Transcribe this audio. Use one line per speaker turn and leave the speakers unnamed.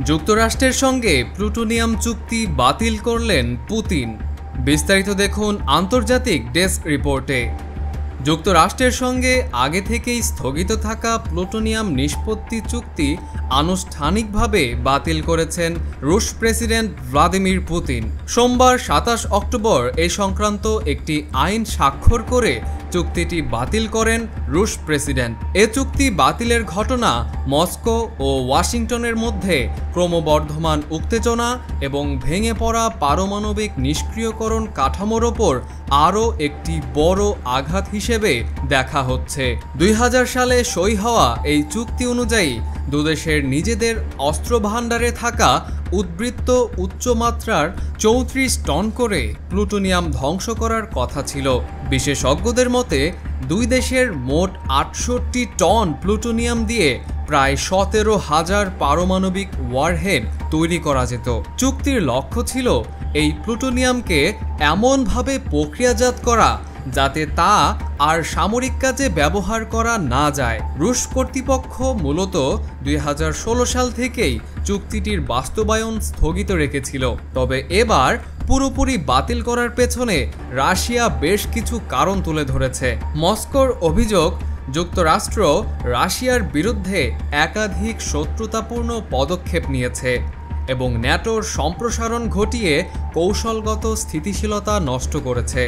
যুক্তরাষ্ট্রের সঙ্গে প্লুটোনিয়াম চুক্তি বাতিল করলেন পুতিন। বিস্তারিত দেখুন আন্তর্জাতিক ডেস্ক রিপোর্টে। যুক্তরাষ্ট্রের সঙ্গে আগে থেকেই স্থগিত থাকা প্লুটোনিয়াম নিষ্পত্তি চুক্তি আনুষ্ঠানিকভাবে বাতিল করেছেন রুশ প্রেসিডেন্ট ভ্লাদিমির পুতিন। সোমবার ২৭ অক্টোবর এই সংক্রান্ত একটি আইন স্বাক্ষর করে চুক্তিটি বাতিল করেন রুশ প্রেসিডেন্ট। এ চুক্তি বাতিলের ঘটনা মস্কো ও ওয়াশিংটনের মধ্যে ক্রমবর্ধমান উত্তেজনা এবং ভেঙে পড়া পারমাণবিক নিষ্ক্রিয়করণ কাঠামোর ওপর আরও একটি বড় আঘাত হিসেবে দেখা হচ্ছে। ২০০০ সালে সই হওয়া এই চুক্তি অনুযায়ী দুদেশের নিজেদের অস্ত্র ভাণ্ডারে থাকা উদ্বৃত্ত উচ্চমাত্রার ৩৪ টন করে প্লুটোনিয়াম ধ্বংস করার কথা ছিল। বিশেষজ্ঞদের মতে দুই দেশের মোট ৬৮ টন প্লুটোনিয়াম দিয়ে প্রায় ১৭,০০০ পারমাণবিক ওয়ারহেড তৈরি করা যেত। চুক্তির লক্ষ্য ছিল এই প্লুটোনিয়ামকে এমনভাবে প্রক্রিয়াজাত করা যাতে তা আর সামরিক কাজে ব্যবহার করা না যায়। রুশ কর্তৃপক্ষ মূলত ২০১৬ সাল থেকেই চুক্তিটির বাস্তবায়ন স্থগিত রেখেছিল, তবে এবার পুরোপুরি বাতিল করার পেছনে রাশিয়া বেশ কিছু কারণ তুলে ধরেছে। মস্কোর অভিযোগ, যুক্তরাষ্ট্র রাশিয়ার বিরুদ্ধে একাধিক শত্রুতাপূর্ণ পদক্ষেপ নিয়েছে এবং ন্যাটোর সম্প্রসারণ ঘটিয়ে কৌশলগত স্থিতিশীলতা নষ্ট করেছে।